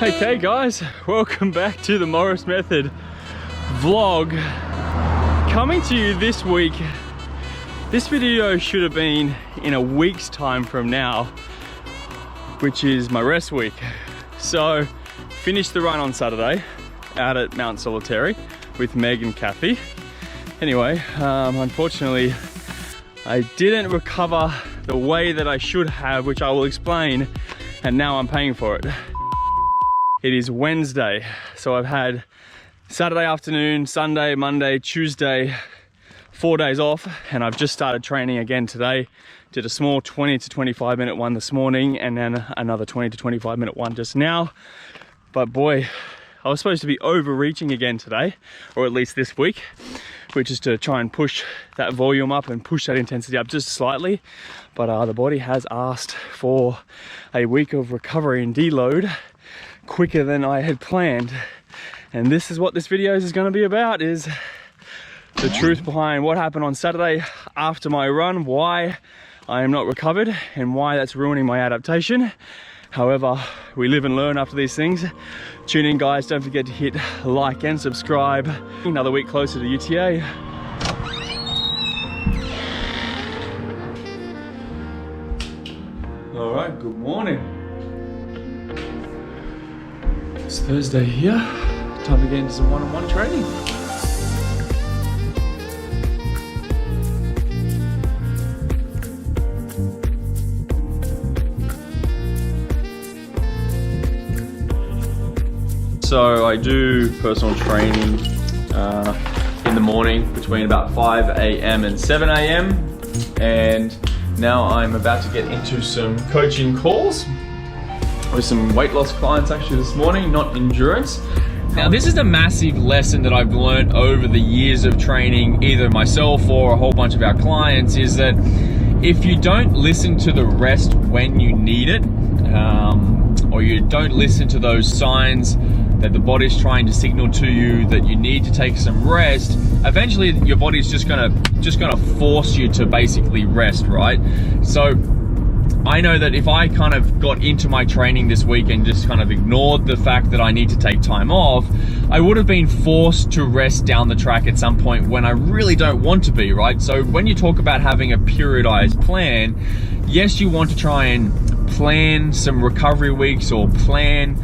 Okay guys, welcome back to the Morris Method vlog. Coming to you this week. This video should have been in a week's time from now, which is my rest week. So, finished the run on Saturday out at Mount Solitary with Meg and Kathy. Anyway, unfortunately, I didn't recover the way that I should have, which I will explain, and now I'm paying for it. It is Wednesday, so I've had Saturday afternoon, Sunday, Monday, Tuesday, 4 days off, and I've just started training again today. Did a small 20 to 25 minute one this morning, and then another 20 to 25 minute one just now. But boy, I was supposed to be overreaching again today, or at least this week, which is to try and push that volume up and push that intensity up just slightly. But the body has asked for a week of recovery and deload quicker than I had planned. And this is what this video is going to be about, is the truth behind what happened on Saturday after my run, why I am not recovered, and why that's ruining my adaptation. However, we live and learn after these things. Tune in guys, don't forget to hit like and subscribe. Another week closer to UTA. All right, good morning. It's Thursday here. Time to get into some one-on-one training. So I do personal training in the morning between about 5 a.m. and 7 a.m. And now I'm about to get into some coaching calls with some weight loss clients actually this morning, not endurance. Now this is a massive lesson that I've learned over the years of training, either myself or a whole bunch of our clients, is that if you don't listen to the rest when you need it, or you don't listen to those signs that the body's trying to signal to you that you need to take some rest, eventually your body's just gonna force you to basically rest, right? So I know that if I kind of got into my training this week and just kind of ignored the fact that I need to take time off, I would have been forced to rest down the track at some point when I really don't want to be, right? So when you talk about having a periodized plan, yes, you want to try and plan some recovery weeks, or plan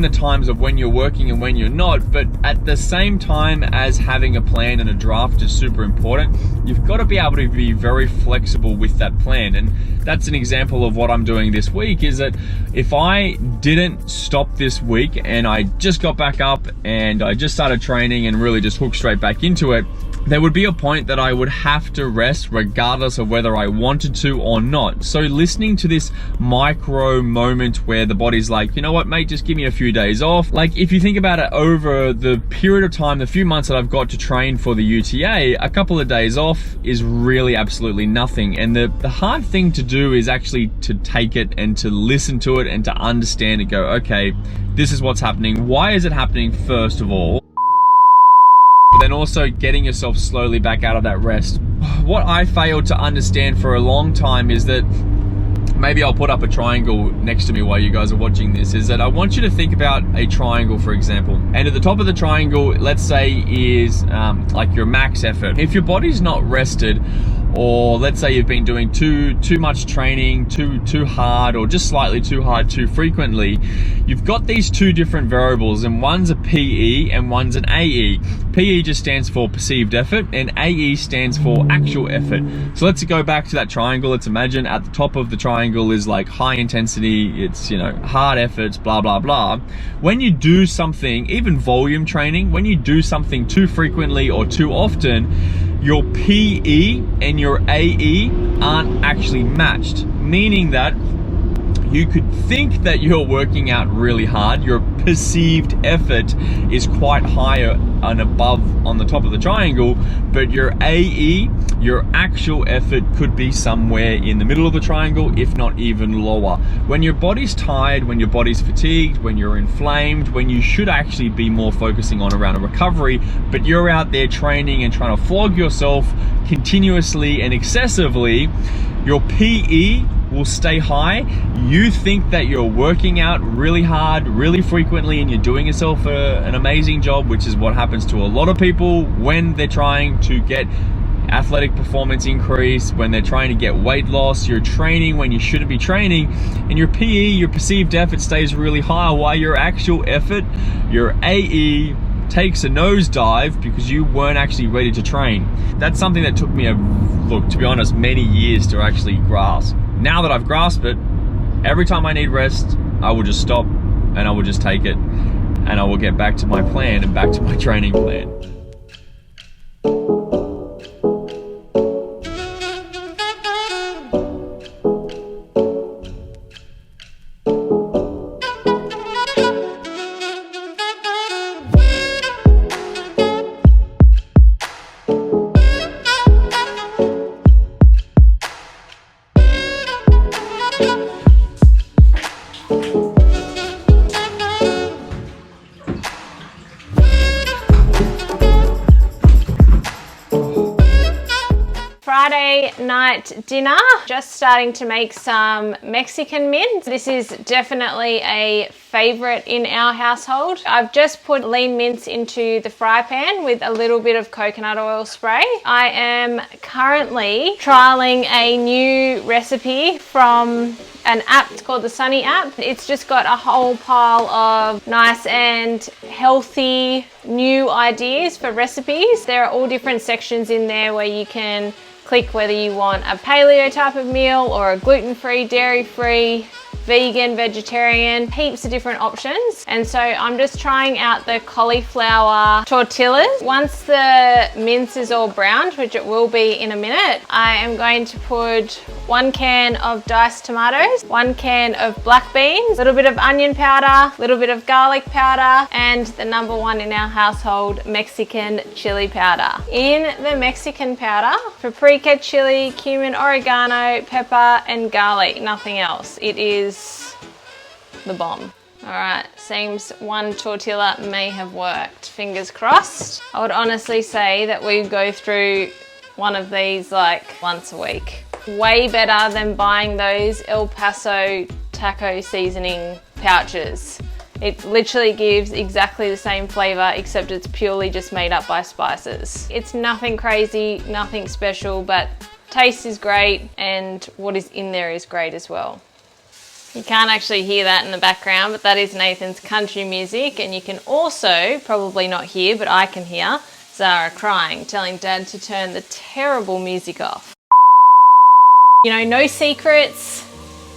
the times of when you're working and when you're not, but at the same time as having a plan and a draft is super important, you've got to be able to be very flexible with that plan. And that's an example of what I'm doing this week, is that if I didn't stop this week and I just got back up and I just started training and really just hooked straight back into it, there would be a point that I would have to rest regardless of whether I wanted to or not. So listening to this micro moment where the body's like, you know what, mate, just give me a few days off. Like if you think about it, over the period of time, the few months that I've got to train for the UTA, a couple of days off is really absolutely nothing. And the hard thing to do is actually to take it and to listen to it and to understand and go, okay, this is what's happening. Why is it happening first of all? But then also getting yourself slowly back out of that rest. What I failed to understand for a long time is that, maybe I'll put up a triangle next to me while you guys are watching this, is that I want you to think about a triangle, for example. And at the top of the triangle, let's say, is like your max effort. If your body's not rested, or let's say you've been doing too much training, too hard, or just slightly too hard too frequently, you've got these two different variables, and one's a PE and one's an AE. PE just stands for perceived effort, and AE stands for actual effort. So let's go back to that triangle. Let's imagine at the top of the triangle is like high intensity, it's, you know, hard efforts, blah, blah, blah. When you do something, even volume training, when you do something too frequently or too often, your PE and your AE aren't actually matched, meaning that you could think that you're working out really hard, your perceived effort is quite higher and above on the top of the triangle, but your AE, your actual effort, could be somewhere in the middle of the triangle, if not even lower. When your body's tired, when your body's fatigued, when you're inflamed, when you should actually be more focusing on around a recovery, but you're out there training and trying to flog yourself continuously and excessively, your PE will stay high. You think that you're working out really hard, really frequently, and you're doing yourself an amazing job, which is what happens to a lot of people when they're trying to get athletic performance increase, when they're trying to get weight loss. You're training when you shouldn't be training, and your PE, your perceived effort, stays really high, while your actual effort, your AE, takes a nosedive because you weren't actually ready to train. That's something that took me, to be honest, many years to actually grasp. Now that I've grasped it, every time I need rest, I will just stop and I will just take it, and I will get back to my plan and back to my training plan. Friday night dinner, just starting to make some Mexican mince. This is definitely a favorite in our household. I've just put lean mince into the fry pan with a little bit of coconut oil spray. I am currently trialing a new recipe from an app. It's called the Sunny app. It's just got a whole pile of nice and healthy new ideas for recipes. There are all different sections in there where you can click whether you want a paleo type of meal or a gluten-free, dairy-free, vegan, vegetarian, heaps of different options. And so I'm just trying out the cauliflower tortillas. Once the mince is all browned, which it will be in a minute, I am going to put 1 can of diced tomatoes, 1 can of black beans, a little bit of onion powder, a little bit of garlic powder, and the number one in our household, Mexican chili powder. In the Mexican powder, paprika, chili, cumin, oregano, pepper, and garlic, nothing else. It is the bomb. All right, seems one tortilla may have worked. Fingers crossed. I would honestly say that we go through one of these like once a week. Way better than buying those El Paso taco seasoning pouches. It literally gives exactly the same flavor, except it's purely just made up by spices. It's nothing crazy, nothing special, but taste is great and what is in there is great as well. You can't actually hear that in the background, but that is Nathan's country music, and you can also probably not hear, but I can hear Zara crying, telling Dad to turn the terrible music off. You know, no secrets.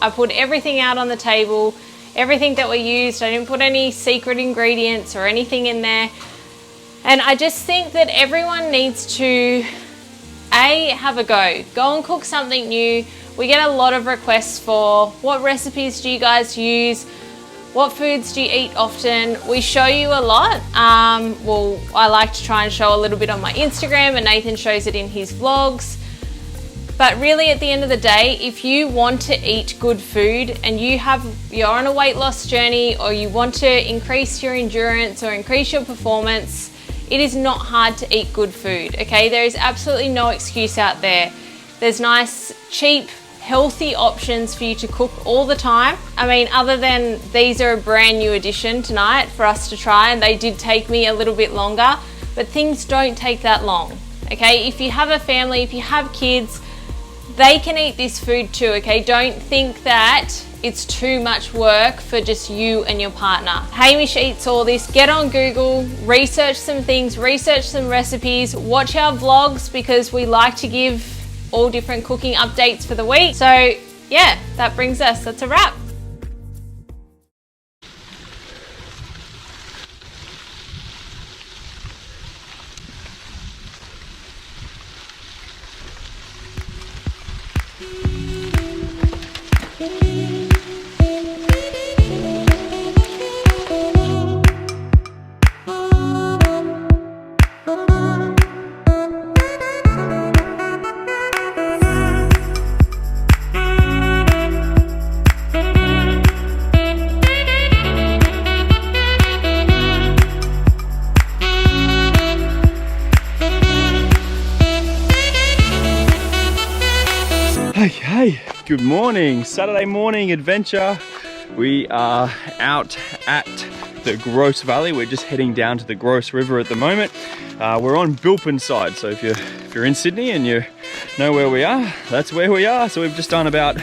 I put everything out on the table, everything that we used. I didn't put any secret ingredients or anything in there. And I just think that everyone needs to, have a go. Go and cook something new. We get a lot of requests for what recipes do you guys use? What foods do you eat often? We show you a lot. Well, I like to try and show a little bit on my Instagram, and Nathan shows it in his vlogs. But really at the end of the day, if you want to eat good food and you're on a weight loss journey, or you want to increase your endurance or increase your performance, it is not hard to eat good food, okay? There is absolutely no excuse out there. There's nice, cheap, healthy options for you to cook all the time. I mean, other than these are a brand new addition tonight for us to try, and they did take me a little bit longer, but things don't take that long, okay? If you have a family, if you have kids, they can eat this food too, okay? Don't think that it's too much work for just you and your partner. Hamish eats all this. Get on Google, research some things, research some recipes, watch our vlogs, because we like to give all different cooking updates for the week. So yeah, that's a wrap. Okay, good morning, Saturday morning adventure. We are out at the Gross Valley. We're just heading down to the Gross River at the moment. We're on Bilpin side, so if you're in Sydney and you know where we are, that's where we are. So we've just done about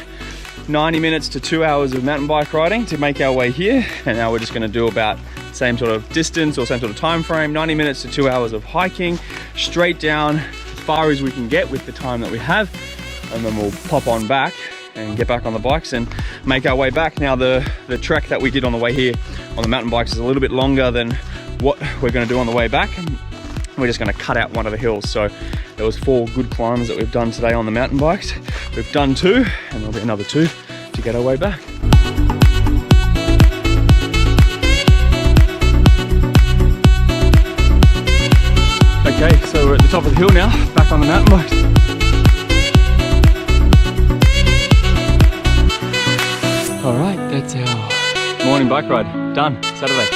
90 minutes to 2 hours of mountain bike riding to make our way here, and now we're just going to do about same sort of distance or same sort of time frame, 90 minutes to 2 hours of hiking straight down as far as we can get with the time that we have, and then we'll pop on back and get back on the bikes and make our way back. Now the trek that we did on the way here on the mountain bikes is a little bit longer than what we're going to do on the way back. We're just going to cut out one of the hills. So there was 4 good climbs that we've done today on the mountain bikes. We've done 2 and there'll be another 2 to get our way back. Okay, so we're at the top of the hill now, back on the mountain bikes. All right, that's our morning bike ride. Done, Saturday.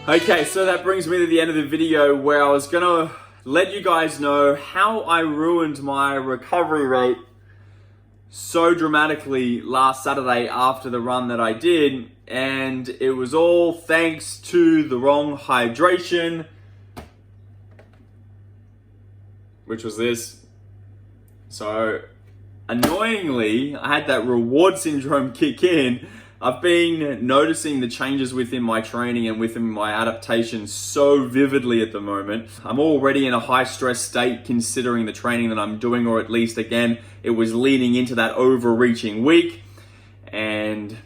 Okay, so that brings me to the end of the video where I was gonna let you guys know how I ruined my recovery rate so dramatically last Saturday after the run that I did, and it was all thanks to the wrong hydration, which was this. So annoyingly, I had that reward syndrome kick in. I've been noticing the changes within my training and within my adaptation so vividly at the moment. I'm already in a high stress state considering the training that I'm doing, or at least again, it was leading into that overreaching week, and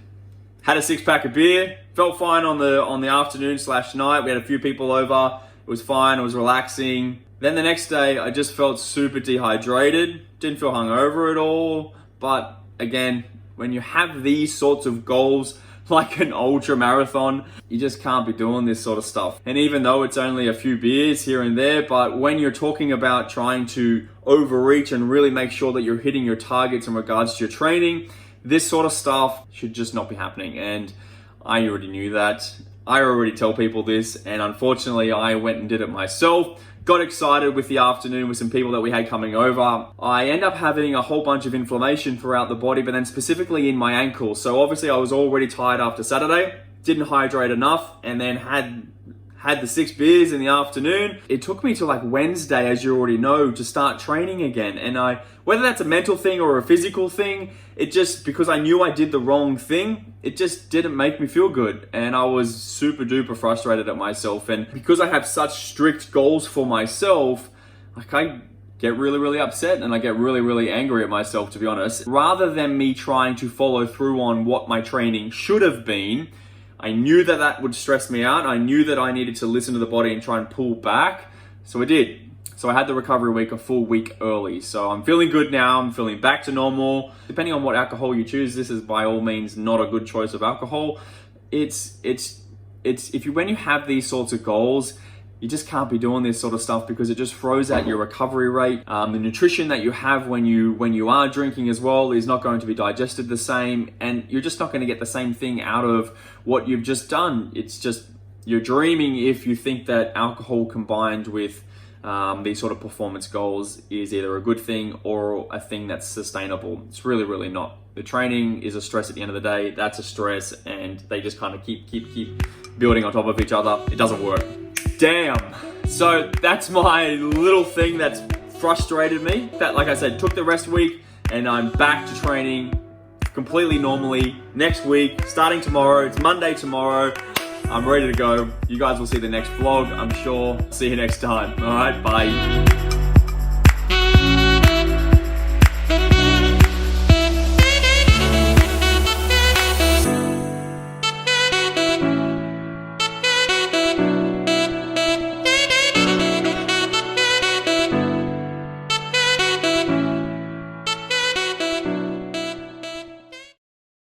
had a 6-pack of beer. Felt fine on the afternoon / night. We had a few people over. It was fine, it was relaxing. Then the next day, I just felt super dehydrated. Didn't feel hungover at all. But again, when you have these sorts of goals, like an ultra marathon, you just can't be doing this sort of stuff. And even though it's only a few beers here and there, but when you're talking about trying to overreach and really make sure that you're hitting your targets in regards to your training, this sort of stuff should just not be happening. And I already knew that. I already tell people this, and unfortunately I went and did it myself. Got excited with the afternoon with some people that we had coming over. I end up having a whole bunch of inflammation throughout the body, but then specifically in my ankle. So obviously I was already tired after Saturday, didn't hydrate enough, and then had the 6 beers in the afternoon. It took me to like Wednesday, as you already know, to start training again. And whether that's a mental thing or a physical thing, it just, because I knew I did the wrong thing, it just didn't make me feel good. And I was super duper frustrated at myself. And because I have such strict goals for myself, like I get really, really upset and I get really, really angry at myself, to be honest. Rather than me trying to follow through on what my training should have been, I knew that that would stress me out. I knew that I needed to listen to the body and try and pull back. So I did. So I had the recovery week a full week early. So I'm feeling good now. I'm feeling back to normal. Depending on what alcohol you choose, this is by all means not a good choice of alcohol. When you have these sorts of goals, you just can't be doing this sort of stuff because it just throws out your recovery rate. The nutrition that you have when you are drinking as well is not going to be digested the same, and you're just not going to get the same thing out of what you've just done. It's just, you're dreaming if you think that alcohol combined with these sort of performance goals is either a good thing or a thing that's sustainable. It's really, really not. The training is a stress at the end of the day. That's a stress, and they just kind of keep building on top of each other. It doesn't work. Damn. So that's my little thing that's frustrated me. That, like I said, took the rest week, and I'm back to training completely normally next week, starting tomorrow. It's Monday tomorrow. I'm ready to go. You guys will see the next vlog, I'm sure. See you next time. All right, bye.